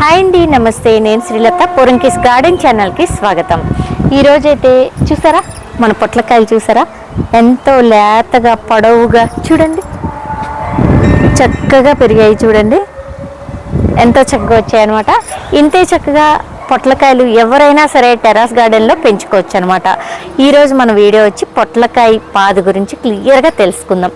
Hi అండి, నమస్తే. నేను శ్రీలత. పోరంకిస్ గార్డెన్ ఛానల్కి స్వాగతం. ఈరోజైతే చూసారా, మన పొట్లకాయలు చూసారా ఎంతో లేతగా పొడవుగా చూడండి, చక్కగా పెరిగాయి. చూడండి ఎంతో చక్కగా వచ్చాయన్నమాట. ఇంతే చక్కగా పొట్లకాయలు ఎవరైనా సరే టెర్రస్ గార్డెన్లో పెంచుకోవచ్చు అనమాట. ఈరోజు మన వీడియో వచ్చి పొట్లకాయ పాదు గురించి క్లియర్గా తెలుసుకుందాం.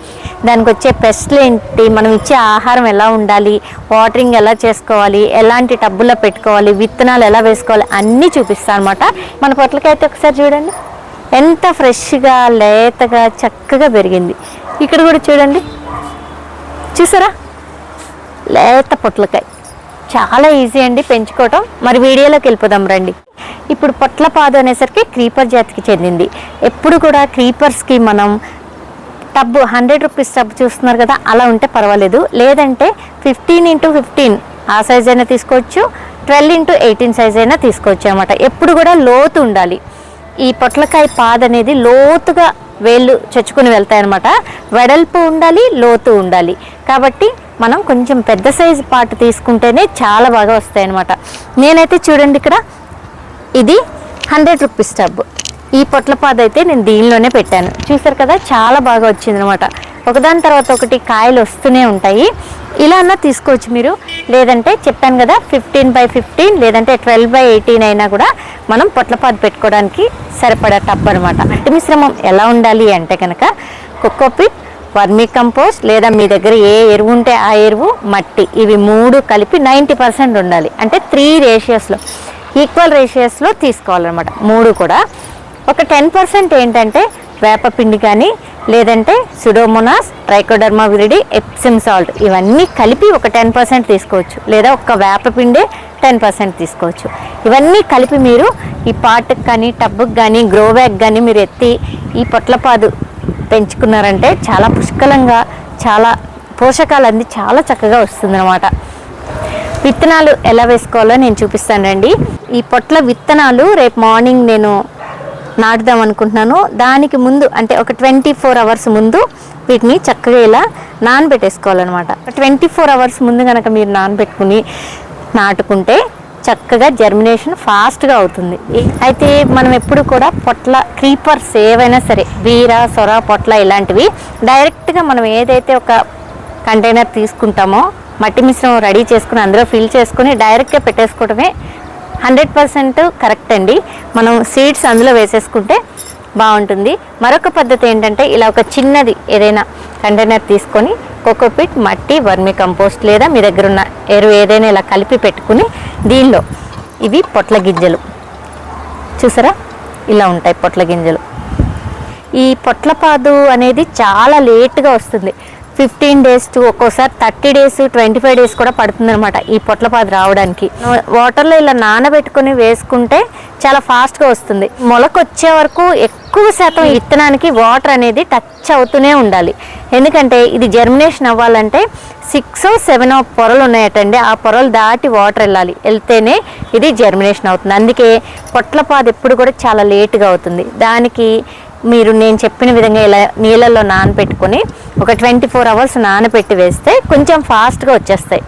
దానికి వచ్చే పెస్ట్లు ఏంటి, మనం ఇచ్చే ఆహారం ఎలా ఉండాలి, వాటరింగ్ ఎలా చేసుకోవాలి, ఎలాంటి టబ్బుల్లో పెట్టుకోవాలి, విత్తనాలు ఎలా వేసుకోవాలి అన్నీ చూపిస్తాను అనమాట. మన పొట్లకాయ అయితే ఒకసారి చూడండి ఎంత ఫ్రెష్గా లేతగా చక్కగా పెరిగింది. ఇక్కడ కూడా చూడండి, చూసారా లేత పొట్లకాయ. చాలా ఈజీ అండి పెంచుకోవటం. మరి వీడియోలోకి వెళ్ళిపోదాం రండి. ఇప్పుడు పొట్లపాదు అనేసరికి క్రీపర్ జాతికి చెందింది. ఎప్పుడు కూడా క్రీపర్స్కి మనం టబ్బు 100 రూపీస్ టబ్ చూస్తున్నారు కదా, అలా ఉంటే పర్వాలేదు. లేదంటే 15x15 ఆ సైజ్ అయినా తీసుకోవచ్చు, 12x18 సైజ్ అయినా తీసుకోవచ్చు అనమాట. ఎప్పుడు కూడా లోతు ఉండాలి. ఈ పొట్లకాయ పాదు అనేది లోతుగా వేళ్ళు చొచ్చుకుని వెళ్తాయన్నమాట. వెడల్పు ఉండాలి, లోతు ఉండాలి. కాబట్టి మనం కొంచెం పెద్ద సైజు పార్ట్ తీసుకుంటేనే చాలా బాగా వస్తాయి అన్నమాట. నేనైతే చూడండి ఇక్కడ ఇది 100 రూపీస్ టబ్. ఈ పొట్లపాదు అయితే నేను దీనిలోనే పెట్టాను. చూసారు కదా చాలా బాగా వచ్చింది అనమాట. ఒకదాని తర్వాత ఒకటి కాయలు వస్తూనే ఉంటాయి. ఇలా అన్నా తీసుకోవచ్చు మీరు. లేదంటే చెప్పాను కదా 15x15 లేదంటే 12x18 అయినా కూడా మనం పొట్లపాదు పెట్టుకోవడానికి సరిపడా టబ్ అనమాట. మట్టి మిశ్రమం ఎలా ఉండాలి అంటే కనుక కోకోపీట్, వర్మీ కంపోస్ట్ లేదా మీ దగ్గర ఏ ఎరువు ఉంటే ఆ ఎరువు, మట్టి, ఇవి 3 కలిపి 90% ఉండాలి. అంటే 3 రేషియోస్లో ఈక్వల్ రేషియోస్లో తీసుకోవాలన్నమాట. 3 కూడా. ఒక 10% ఏంటంటే వేపపిండి కానీ లేదంటే Pseudomonas, trichoderma viride, Epsom salt ఇవన్నీ కలిపి ఒక 10% తీసుకోవచ్చు. లేదా ఒక్క వేపపిండే 10% తీసుకోవచ్చు. ఇవన్నీ కలిపి మీరు ఈ పాట్కి కానీ టబ్బుకి కానీ గ్రో బ్యాగ్ కానీ మీరు ఎత్తి ఈ పొట్లపాదు పెంచుకున్నారంటే చాలా పుష్కలంగా చాలా పోషకాలు అంది చాలా చక్కగా వస్తుందన్నమాట. విత్తనాలు ఎలా వేసుకోవాలో నేను చూపిస్తానండి. ఈ పొట్ల విత్తనాలు రేపు మార్నింగ్ నేను నాటుదాం అనుకుంటున్నాను. దానికి ముందు అంటే ఒక 24 అవర్స్ ముందు వీటిని చక్కగా ఇలా నానబెట్టేసుకోవాలన్నమాట. 24 అవర్స్ ముందు కనుక మీరు నానబెట్టుకుని నాటుకుంటే చక్కగా జర్మినేషన్ ఫాస్ట్గా అవుతుంది. అయితే మనం ఎప్పుడు కూడా పొట్ల క్రీపర్స్ ఏవైనా సరే బీర, సొర, పొట్ల ఇలాంటివి డైరెక్ట్గా మనం ఏదైతే ఒక కంటైనర్ తీసుకుంటామో మట్టి మిశ్రమం రెడీ చేసుకుని అందులో ఫిల్ చేసుకుని డైరెక్ట్గా పెట్టేసుకోవడమే 100% కరెక్ట్ అండి. మనం సీడ్స్ అందులో వేసేసుకుంటే బాగుంటుంది. మరొక పద్ధతి ఏంటంటే ఇలా ఒక చిన్నది ఏదైనా కంటైనర్ తీసుకొని కోకోపీట్, మట్టి, వర్మీ కంపోస్ట్ లేదా మీ దగ్గర ఉన్న ఎరువు ఏదైనా ఇలా కలిపి పెట్టుకుని దీనిలో ఇవి పొట్ల గింజలు చూసారా ఇలా ఉంటాయి పొట్ల గింజలు. ఈ పొట్లపాదు అనేది చాలా లేట్గా వస్తుంది. 15 days టు ఒక్కోసారి 30 days 25 days కూడా పడుతుందన్నమాట ఈ పొట్లపాదు రావడానికి. వాటర్లో ఇలా నానబెట్టుకుని వేసుకుంటే చాలా ఫాస్ట్గా వస్తుంది. మొలక వచ్చే వరకు ఎక్కువ శాతం విత్తనానికి వాటర్ అనేది టచ్ అవుతూనే ఉండాలి. ఎందుకంటే ఇది జర్మినేషన్ అవ్వాలంటే 6 or 7 పొరలు ఉన్నాయటండి. ఆ పొరలు దాటి వాటర్ వెళ్తేనే ఇది జర్మినేషన్ అవుతుంది. అందుకే పొట్లపాదు ఎప్పుడు కూడా చాలా లేట్గా అవుతుంది. దానికి మీరు నేను చెప్పిన విధంగా ఇలా నీళ్ళల్లో నానబెట్టుకొని ఒక 24 అవర్స్ నానబెట్టి వేస్తే కొంచెం ఫాస్ట్గా వచ్చేస్తాయి.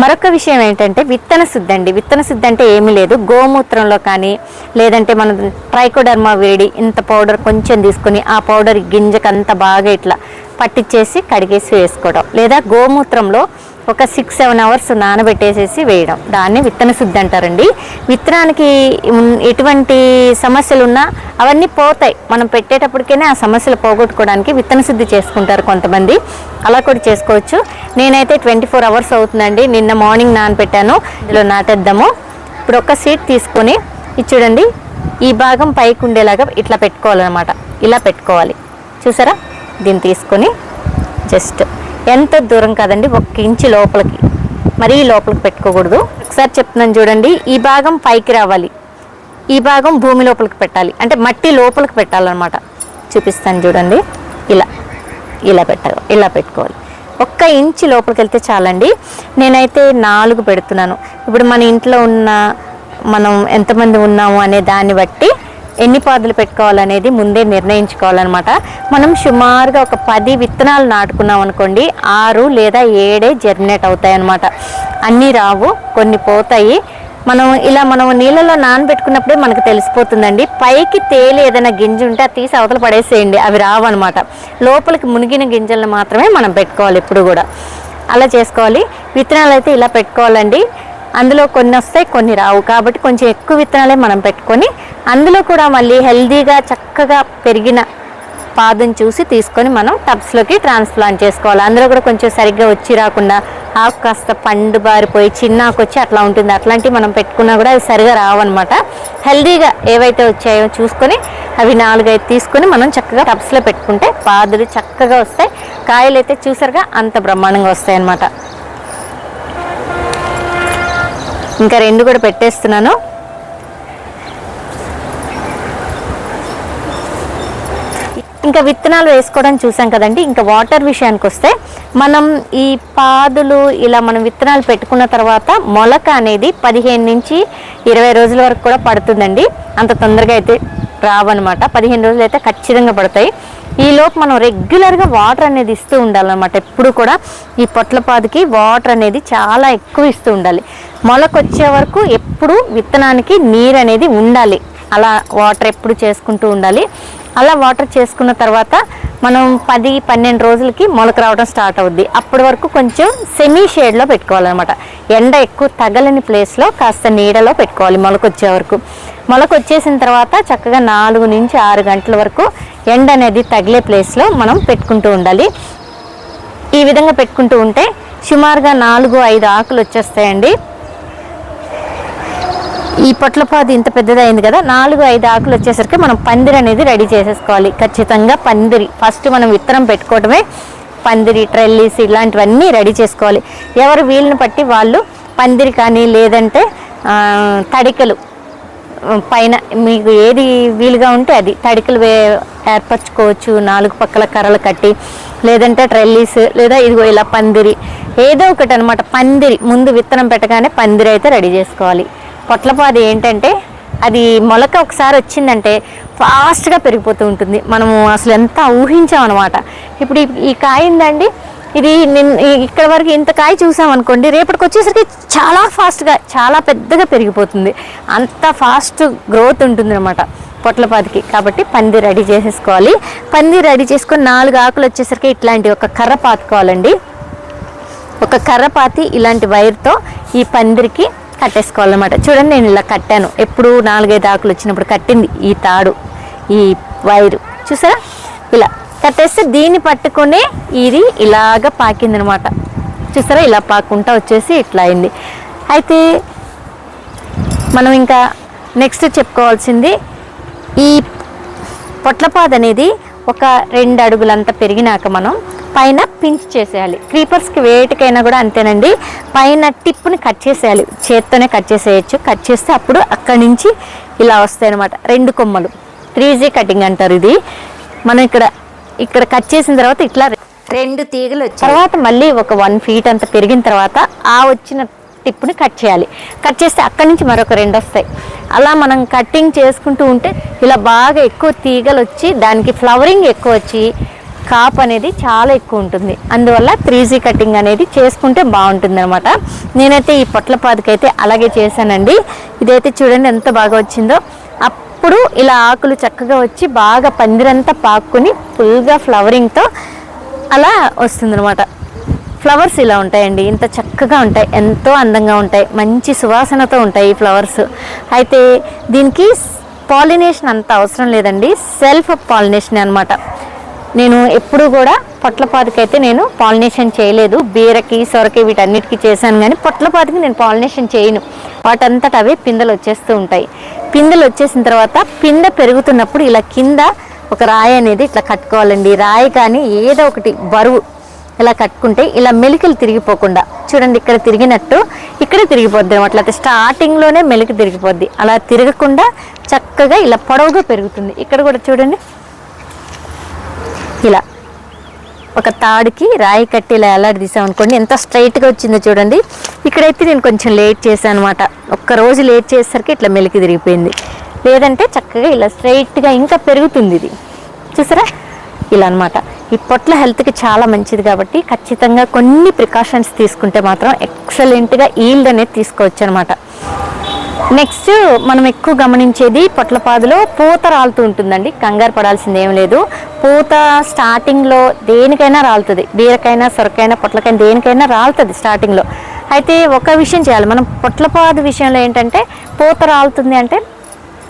మరొక విషయం ఏంటంటే విత్తన శుద్ధి అండి. విత్తన శుద్ధి అంటే ఏమీ లేదు, గోమూత్రంలో కానీ లేదంటే మనం ట్రైకోడర్మా విరిడి ఇంత పౌడర్ కొంచెం తీసుకొని ఆ పౌడర్ గింజకంతా బాగా ఇట్లా పట్టించేసి కడిగేసి వేసుకోవడం, లేదా గోమూత్రంలో ఒక 6-7 అవర్స్ నానబెట్టేసేసి వేయడం, దాన్ని విత్తన శుద్ధి అంటారండి. విత్తనానికి ఎటువంటి సమస్యలు ఉన్నా అవన్నీ పోతాయి. మనం పెట్టేటప్పటికైనా ఆ సమస్యలు పోగొట్టుకోవడానికి విత్తన శుద్ధి చేసుకుంటారు కొంతమంది, అలా కూడా చేసుకోవచ్చు. నేనైతే 24 అవర్స్ అవుతుందండి. నిన్న మార్నింగ్ నానబెట్టాను. ఇందులో నాటేద్దాము. ఇప్పుడు ఒక సీడ్ తీసుకొని ఇది చూడండి ఈ భాగం పైకి ఉండేలాగా ఇట్లా పెట్టుకోవాలన్నమాట. ఇలా పెట్టుకోవాలి చూసారా. దీన్ని తీసుకొని జస్ట్ ఎంత దూరం కాదండి 1 ఇంచు లోపలికి, మరీ లోపలికి పెట్టుకోకూడదు. ఒకసారి చెప్తున్నాను చూడండి. ఈ భాగం పైకి రావాలి, ఈ భాగం భూమి లోపలికి పెట్టాలి, అంటే మట్టి లోపలికి పెట్టాలన్నమాట. చూపిస్తాను చూడండి. ఇలా ఇలా ఇలా పెట్టుకోవాలి. 1 ఇంచు లోపలికి వెళ్తే చాలండి. నేనైతే 4 పెడుతున్నాను. ఇప్పుడు మన ఇంట్లో ఉన్న మనం ఎంతమంది ఉన్నాము అనే దాన్ని బట్టి ఎన్ని పాదులు పెట్టుకోవాలనేది ముందే నిర్ణయించుకోవాలన్నమాట. మనం సుమారుగా ఒక 10 విత్తనాలు నాటుకున్నాం అనుకోండి, 6 లేదా 7 జర్మినేట్ అవుతాయి అన్నమాట. అన్నీ రావు, కొన్ని పోతాయి. మనం నీళ్ళలో నానబెట్టుకున్నప్పుడే మనకు తెలిసిపోతుందండి. పైకి తేలి ఏదైనా గింజ ఉంటే అది తీసి అవతల పడేసేయండి, అవి రావు అనమాట. లోపలికి మునిగిన గింజలను మాత్రమే మనం పెట్టుకోవాలి ఎప్పుడు కూడా. అలా చేసుకోవాలి. విత్తనాలు అయితే ఇలా పెట్టుకోవాలండి. అందులో కొన్ని వస్తాయి, కొన్ని రావు. కాబట్టి కొంచెం ఎక్కువ విత్తనాలే మనం పెట్టుకొని అందులో కూడా మళ్ళీ హెల్దీగా చక్కగా పెరిగిన పాదుని చూసి తీసుకొని మనం టబ్స్లోకి ట్రాన్స్ప్లాంట్ చేసుకోవాలి. అందులో కూడా కొంచెం సరిగ్గా వచ్చి రాకుండా ఆకు కాస్త పండు బారిపోయి చిన్న ఆకు వచ్చి అట్లా ఉంటుంది. అట్లాంటివి మనం పెట్టుకున్నా కూడా అవి సరిగా రావన్నమాట. హెల్దీగా ఏవైతే వచ్చాయో చూసుకొని అవి 4-5 తీసుకొని మనం చక్కగా టబ్స్లో పెట్టుకుంటే పాదులు చక్కగా వస్తాయి. కాయలు అయితే చూసారుగా అంత బ్రహ్మాండంగా వస్తాయి అన్నమాట. ఇంకా 2 కూడా పెట్టేస్తున్నాను. ఇంకా విత్తనాలు వేసుకోవడం చూసాం కదండి. ఇంకా వాటర్ విషయానికి వస్తే మనం ఈ పాదులు ఇలా మనం విత్తనాలు పెట్టుకున్న తర్వాత మొలక అనేది 15 నుంచి 20 రోజుల వరకు కూడా పడుతుందండి. అంత తొందరగా అయితే రావన్నమాట. 15 రోజులు అయితే ఖచ్చితంగా పడతాయి. ఈలోపు మనం రెగ్యులర్గా వాటర్ అనేది ఇస్తూ ఉండాలన్నమాట. ఎప్పుడు కూడా ఈ పొట్లపాదుకి వాటర్ అనేది చాలా ఎక్కువ ఇస్తూ ఉండాలి. మొలక వచ్చే వరకు ఎప్పుడు విత్తనానికి నీరు అనేది ఉండాలి. అలా వాటర్ ఎప్పుడు చేసుకుంటూ ఉండాలి. అలా వాటర్ చేసుకున్న తర్వాత మనం 10-12 రోజులకి మొలక రావడం స్టార్ట్ అవుద్ది. అప్పటి వరకు కొంచెం సెమీ షేడ్లో పెట్టుకోవాలన్నమాట. ఎండ ఎక్కువ తగలని ప్లేస్లో కాస్త నీడలో పెట్టుకోవాలి మొలక వచ్చే వరకు. మొలక వచ్చేసిన తర్వాత చక్కగా 4 నుంచి 6 గంటల వరకు ఎండ అనేది తగిలే ప్లేస్లో మనం పెట్టుకుంటూ ఉండాలి. ఈ విధంగా పెట్టుకుంటూ ఉంటే సుమారుగా 4-5 ఆకులు వచ్చేస్తాయండి. ఈ పొట్లపాదు ఇంత పెద్దదైంది కదా, 4-5 ఆకులు వచ్చేసరికి మనం పందిరి అనేది రెడీ చేసేసుకోవాలి. ఖచ్చితంగా పందిరి ఫస్ట్ మనం విత్తనం పెట్టుకోవడమే. పందిరి, ట్రెల్లీస్ ఇలాంటివన్నీ రెడీ చేసుకోవాలి. ఎవరు వీలుని బట్టి వాళ్ళు పందిరి కానీ లేదంటే తడికలు పైన మీకు ఏది వీలుగా ఉంటే అది తడికలు ఏర్పరచుకోవచ్చు. 4 పక్కల కర్రలు కట్టి లేదంటే ట్రెల్లీస్ లేదా ఇదిగో ఇలా పందిరి ఏదో ఒకటి అనమాట. పందిరి ముందు విత్తనం పెట్టగానే పందిరి అయితే రెడీ చేసుకోవాలి. పొట్లపాదు ఏంటంటే అది మొలక ఒకసారి వచ్చిందంటే ఫాస్ట్గా పెరిగిపోతూ ఉంటుంది. మనము అసలు ఎంత ఊహించామన్నమాట. ఇప్పుడు ఈ కాయ ఉందండి, ఇది ఇక్కడ వరకు ఇంత కాయ చూసామనుకోండి, రేపటికి వచ్చేసరికి చాలా ఫాస్ట్గా చాలా పెద్దగా పెరిగిపోతుంది. అంత ఫాస్ట్ గ్రోత్ ఉంటుంది అనమాట పొట్లపాదికి. కాబట్టి పందిరి రెడీ చేసేసుకోవాలి. పందిరి రెడీ చేసుకొని 4 ఆకులు వచ్చేసరికి ఇట్లాంటి ఒక కర్ర పాతుకోవాలండి. ఒక కర్ర పాతి ఇలాంటి వైర్తో ఈ పందిరికి కట్టేసుకోవాలన్నమాట. చూడండి నేను ఇలా కట్టాను. ఎప్పుడు 4-5 ఆకులు వచ్చినప్పుడు కట్టింది ఈ తాడు, ఈ వైరు చూసారా. ఇలా కట్టేస్తే దీన్ని పట్టుకునే ఇది ఇలాగ పాకిందనమాట. చూసారా ఇలా పాకుంటా వచ్చేసి ఇట్లా అయింది. అయితే మనం ఇంకా నెక్స్ట్ చెప్పుకోవాల్సింది ఈ పొట్లపాదు అనేది ఒక 2 అడుగులంత పెరిగినాక మనం పైన పించ్ చేసేయాలి. క్రీపర్స్కి వేటికైనా కూడా అంతేనండి. పైన టిప్ని కట్ చేసేయాలి. చేత్తోనే కట్ చేసేయచ్చు. కట్ చేస్తే అప్పుడు అక్కడి నుంచి ఇలా వస్తాయి అనమాట 2 కొమ్మలు. 3G కటింగ్ అంటారు ఇది. మనం ఇక్కడ కట్ చేసిన తర్వాత ఇట్లా 2 తీగలు వచ్చాయి. తర్వాత మళ్ళీ ఒక 1 ఫీట్ అంత పెరిగిన తర్వాత ఆ వచ్చిన టిప్ని కట్ చేయాలి. కట్ చేస్తే అక్కడి నుంచి మరొక 2 వస్తాయి. అలా మనం కటింగ్ చేసుకుంటూ ఉంటే ఇలా బాగా ఎక్కువ తీగలు వచ్చి దానికి ఫ్లవరింగ్ ఎక్కువ వచ్చి కాపు అనేది చాలా ఎక్కువ ఉంటుంది. అందువల్ల 3G కటింగ్ అనేది చేసుకుంటే బాగుంటుంది అనమాట. నేనైతే ఈ పొట్లపాదుకైతే అలాగే చేశానండి. ఇదైతే చూడండి ఎంత బాగా వచ్చిందో. అప్పుడు ఇలా ఆకులు చక్కగా వచ్చి బాగా పందిరంతా పాక్కుని ఫుల్గా ఫ్లవరింగ్తో అలా వస్తుంది అనమాట. ఫ్లవర్స్ ఇలా ఉంటాయండి, ఇంత చక్కగా ఉంటాయి, ఎంతో అందంగా ఉంటాయి, మంచి సువాసనతో ఉంటాయి ఈ ఫ్లవర్స్. అయితే దీనికి పాలినేషన్ అంత అవసరం లేదండి, సెల్ఫ్ పాలినేషన్ అనమాట. నేను ఎప్పుడు కూడా పొట్లపాదుకైతే నేను పాలినేషన్ చేయలేదు. బీరకి, సొరకి వీటన్నిటికీ చేశాను, కానీ పొట్లపాదుకి నేను పాలినేషన్ చేయను. వాటంతట అవే పిందెలు వచ్చేస్తూ ఉంటాయి. పిందెలు వచ్చేసిన తర్వాత పిందె పెరుగుతున్నప్పుడు ఇలా కింద ఒక రాయి అనేది ఇట్లా కట్టుకోవాలండి. రాయి కానీ ఏదో ఒకటి బరువు ఇలా కట్టుకుంటే ఇలా మెలికలు తిరిగిపోకుండా, చూడండి ఇక్కడ తిరిగినట్టు ఇక్కడ తిరిగిపోద్ది అనమాట. అట్లా స్టార్టింగ్లోనే మెలికి తిరిగిపోద్ది. అలా తిరగకుండా చక్కగా ఇలా పొడవుగా పెరుగుతుంది. ఇక్కడ కూడా చూడండి ఇలా ఒక తాడుకి రాయి కట్టి ఇలా ఎలాడి తీసామనుకోండి ఎంత స్ట్రైట్గా వచ్చిందో చూడండి. ఇక్కడైతే నేను కొంచెం లేట్ చేశాను అనమాట. ఒక్కరోజు లేట్ చేసేసరికి ఇట్లా మెలికి తిరిగిపోయింది. లేదంటే చక్కగా ఇలా స్ట్రైట్గా ఇంకా పెరుగుతుంది. ఇది చూసారా ఇలా అనమాట. ఈ పొట్ల హెల్త్కి చాలా మంచిది కాబట్టి ఖచ్చితంగా కొన్ని ప్రికాషన్స్ తీసుకుంటే మాత్రం ఎక్సలెంట్గా ఈల్డ్ అనేది తీసుకోవచ్చు అనమాట. నెక్స్ట్ మనం ఎక్కువ గమనించేది పొట్లపాదులో పూత రాలుతూ ఉంటుందండి. కంగారు పడాల్సింది ఏం లేదు. పూత స్టార్టింగ్లో దేనికైనా రాలుతుంది. బీరకైనా, సొరకైనా, పొట్లకైనా దేనికైనా రాలుతుంది స్టార్టింగ్లో. అయితే ఒక విషయం చేయాలి మనం పొట్లపాదు విషయంలో ఏంటంటే, పూత రాలుతుంది అంటే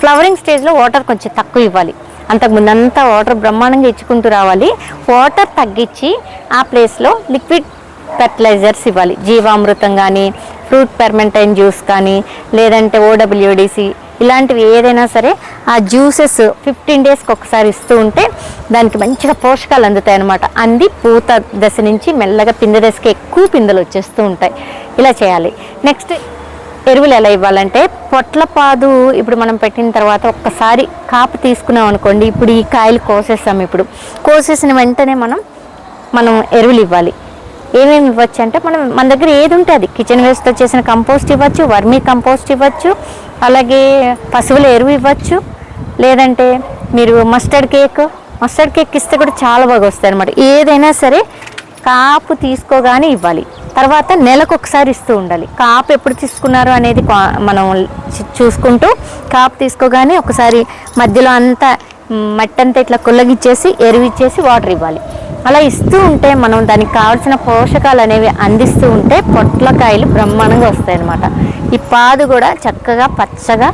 ఫ్లవరింగ్ స్టేజ్లో వాటర్ కొంచెం తక్కువ ఇవ్వాలి. అంతకుముందు అంతా వాటర్ బ్రహ్మాండంగా ఇచ్చుకుంటూ రావాలి. వాటర్ తగ్గించి ఆ ప్లేస్లో లిక్విడ్ ఫెర్టిలైజర్స్ ఇవ్వాలి. జీవామృతం కానీ, ఫ్రూట్ పెర్మెంటైన్ జ్యూస్ కానీ, లేదంటే OWDC ఇలాంటివి ఏదైనా సరే ఆ జ్యూసెస్ 15 డేస్కి ఒకసారి ఇస్తూ ఉంటే దానికి మంచిగా పోషకాలు అందుతాయి అన్నమాట. అంది పూత దశ నుంచి మెల్లగా పిందె దశకి ఎక్కువ పిందెలు వచ్చేస్తూ ఉంటాయి. ఇలా చేయాలి. నెక్స్ట్ ఎరువులు ఎలా ఇవ్వాలంటే, పొట్లపాదు ఇప్పుడు మనం పెట్టిన తర్వాత ఒక్కసారి కాపు తీసుకున్నాం అనుకోండి. ఇప్పుడు ఈ కాయలు కోసేస్తాం. ఇప్పుడు కోసేసిన వెంటనే మనం ఎరువులు ఇవ్వాలి. ఏమేమి ఇవ్వచ్చు అంటే, మన దగ్గర ఏది ఉంటే అది కిచెన్ వేస్ట్తో చేసిన కంపోస్ట్ ఇవ్వచ్చు, వర్మీ కంపోస్ట్ ఇవ్వచ్చు, అలాగే పశువుల ఎరువు ఇవ్వచ్చు, లేదంటే మీరు మస్టర్డ్ కేక్ ఇస్తే కూడా చాలా బాగా వస్తాయి అనమాట. ఏదైనా సరే కాపు తీసుకోగానే ఇవ్వాలి. తర్వాత నెలకు ఒకసారి ఇస్తూ ఉండాలి. కాపు ఎప్పుడు తీసుకున్నారు అనేది మనం చూసుకుంటూ కాపు తీసుకోగానే ఒకసారి మధ్యలో అంతా మట్టి అంతా ఇట్లా కొల్లగిచ్చేసి ఎరువిచ్చేసి వాటర్ ఇవ్వాలి. అలా ఇస్తూ ఉంటే మనం దానికి కావాల్సిన పోషకాలు అనేవి అందిస్తూ ఉంటే పొట్లకాయలు బ్రహ్మాండంగా వస్తాయి అన్నమాట. ఈ పాదు కూడా చక్కగా పచ్చగా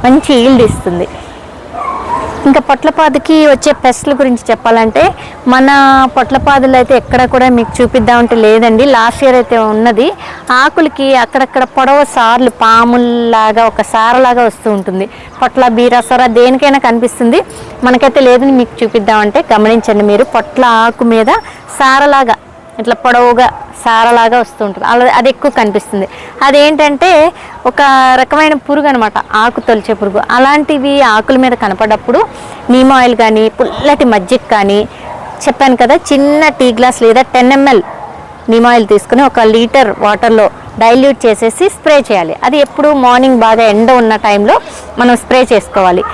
మంచి ఈల్డ్ ఇస్తుంది. ఇంకా పొట్లపాదుకి వచ్చే పెస్ట్ల గురించి చెప్పాలంటే, మన పొట్లపాదులు అయితే ఎక్కడ కూడా మీకు చూపిద్దామంటే లేదండి. లాస్ట్ ఇయర్ అయితే ఉన్నది. ఆకులకి అక్కడక్కడ పొడవ సార్లు పాముల్లాగా ఒక సారలాగా వస్తూ ఉంటుంది. పొట్ల, బీర, సొర దేనికైనా కనిపిస్తుంది. మనకైతే లేదని మీకు చూపిద్దామంటే గమనించండి మీరు. పొట్ల ఆకు మీద సారలాగా ఇట్లా పొడవుగా సారలాగా వస్తూ ఉంటుంది. అది ఎక్కువ కనిపిస్తుంది. అదేంటంటే ఒక రకమైన పురుగు అనమాట, ఆకు తొలిచే పురుగు. అలాంటివి ఆకుల మీద కనపడప్పుడు నీమ్ ఆయిల్ కానీ, పుల్లటి మజ్జిగ కానీ, చెప్పాను కదా చిన్న టీ గ్లాస్ లేదా 10 ml నీమ్ ఆయిల్ తీసుకుని 1 లీటర్ వాటర్లో డైల్యూట్ చేసేసి స్ప్రే చేయాలి. అది ఎప్పుడు మార్నింగ్ బాగా ఎండ ఉన్న టైంలో మనం స్ప్రే చేసుకోవాలి.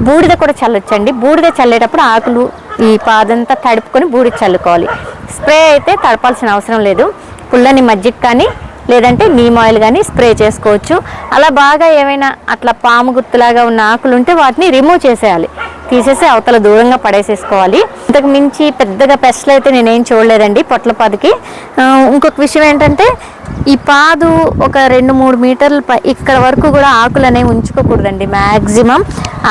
బూడిద కూడా చల్లొచ్చండి. బూడిద చల్లేటప్పుడు ఆకులు ఈ పాదంతా తడుపుకొని బూడిద చల్లుకోవాలి. స్ప్రే అయితే తడపాల్సిన అవసరం లేదు. పుల్లని మజ్జిగ కానీ లేదంటే నీమ్ ఆయిల్ కానీ స్ప్రే చేసుకోవచ్చు. అలా బాగా ఏమైనా అట్లా పాము గుర్తులాగా ఉన్న ఆకులు ఉంటే వాటిని రిమూవ్ చేసేయాలి. తీసేసి అవతల దూరంగా పడేసేసుకోవాలి. ఇంతకు మించి పెద్దగా పెస్ట్లు అయితే నేనేం చూడలేదండి పొట్లపాదుకి. ఇంకొక విషయం ఏంటంటే, ఈ పాదు ఒక 2-3 మీటర్ల ఇక్కడ వరకు కూడా ఆకులు అనేవి ఉంచుకోకూడదండి. మ్యాక్సిమం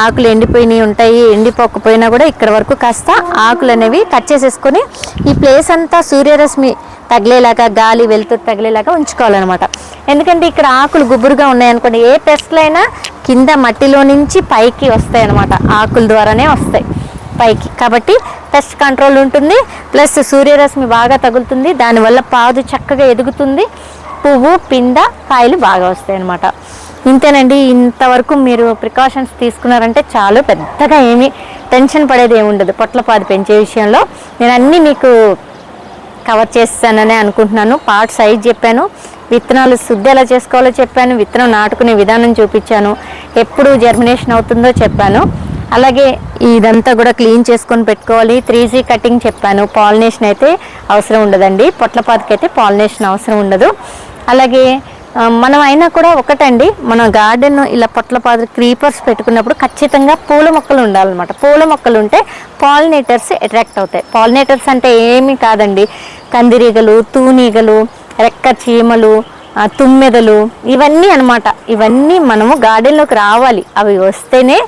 ఆకులు ఎండిపోయినవి ఉంటాయి. ఎండిపోకపోయినా కూడా ఇక్కడ వరకు కాస్త ఆకులు అనేవి కట్ చేసేసుకొని ఈ ప్లేస్ అంతా సూర్యరశ్మి తగిలేలాగా, గాలి వెలుతురు తగిలేలాగా ఉంచుకోవాలన్నమాట. ఎందుకంటే ఇక్కడ ఆకులు గుబురుగా ఉన్నాయనుకోండి, ఏ పెస్ట్లైనా కింద మట్టిలో నుంచి పైకి వస్తాయి అన్నమాట. ఆకుల ద్వారానే వస్తాయి పైకి. కాబట్టి పెస్ట్ కంట్రోల్ ఉంటుంది. ప్లస్ సూర్యరశ్మి బాగా తగులుతుంది. దానివల్ల పాదు చక్కగా ఎదుగుతుంది. పువ్వు, పింద, కాయలు బాగా వస్తాయి అన్నమాట. ఇంతేనండి. ఇంతవరకు మీరు ప్రికాషన్స్ తీసుకున్నారంటే చాలు. పెద్దగా ఏమీ టెన్షన్ పడేది ఏమి ఉండదు పొట్లపాదు పెంచే విషయంలో. నేను అన్నీ మీకు కవర్ చేస్తానని అనుకుంటున్నాను. పార్ట్ సైజ్ చెప్పాను, విత్తనాలు శుద్ధి ఎలా చేసుకోవాలో చెప్పాను, విత్తనం నాటుకునే విధానం చూపించాను, ఎప్పుడు జర్మినేషన్ అవుతుందో చెప్పాను. అలాగే ఇదంతా కూడా క్లీన్ చేసుకొని పెట్టుకోవాలి. 3G కటింగ్ చెప్పాను. పాలినేషన్ అయితే అవసరం ఉండదండి. పొట్లపాదుకి అయితే పాలినేషన్ అవసరం ఉండదు. అలాగే మనం అయినా కూడా ఒకటండి, మన గార్డెన్ ఇలా పొట్లపాదు క్రీపర్స్ పెట్టుకున్నప్పుడు ఖచ్చితంగా పూల మొక్కలు ఉండాలన్నమాట. పూల మొక్కలు ఉంటే పాలినేటర్స్ అట్రాక్ట్ అవుతాయి. పాలినేటర్స్ అంటే ఏమీ కాదండి, కందిరీగలు, తూనీగలు, రెక్క చీమలు, తుమ్మెదలు, ఇవన్నీ అన్నమాట. ఇవన్నీ మనము గార్డెన్లోకి రావాలి. అవి వస్తేనే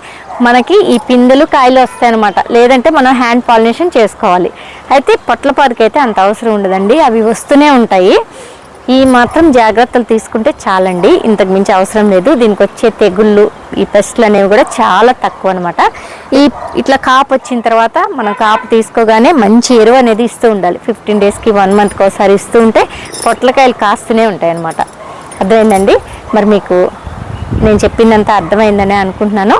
మనకి ఈ పిందెలు, కాయలు వస్తాయి అన్నమాట. లేదంటే మనం హ్యాండ్ పాలినేషన్ చేసుకోవాలి. అయితే పొట్లపాదుకి అయితే అంత అవసరం ఉండదండి. అవి వస్తూనే ఉంటాయి. ఈ మాత్రం జాగ్రత్తలు తీసుకుంటే చాలండి. ఇంతకు మించి అవసరం లేదు. దీనికి వచ్చే తెగుళ్ళు, ఈ పెస్ట్లు అనేవి కూడా చాలా తక్కువ అనమాట. ఇట్లా కాపు వచ్చిన తర్వాత మనం కాపు తీసుకోగానే మంచి ఎరువు అనేది ఇస్తూ ఉండాలి. 15 డేస్కి 1 మంత్కి ఒకసారి ఇస్తూ ఉంటే పొట్లకాయలు కాస్తూనే ఉంటాయి అన్నమాట. అర్థమైందండి. మరి మీకు నేను చెప్పిందంతా అర్థమైందని అనుకుంటున్నాను.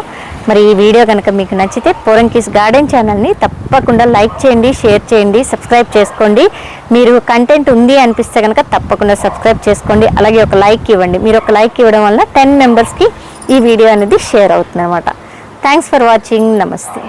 మరి ఈ వీడియో కనుక మీకు నచ్చితే పోరంకీస్ గార్డెన్ ఛానల్ని తప్పకుండా లైక్ చేయండి, షేర్ చేయండి, సబ్స్క్రైబ్ చేసుకోండి. మీరు కంటెంట్ ఉంది అనిపిస్తే కనుక తప్పకుండా సబ్స్క్రైబ్ చేసుకోండి. అలాగే ఒక లైక్ ఇవ్వండి. మీరు ఒక లైక్ ఇవ్వడం వల్ల 10 మెంబర్స్కి ఈ వీడియో అనేది షేర్ అవుతుంది అన్నమాట. Thanks for watching. నమస్తే.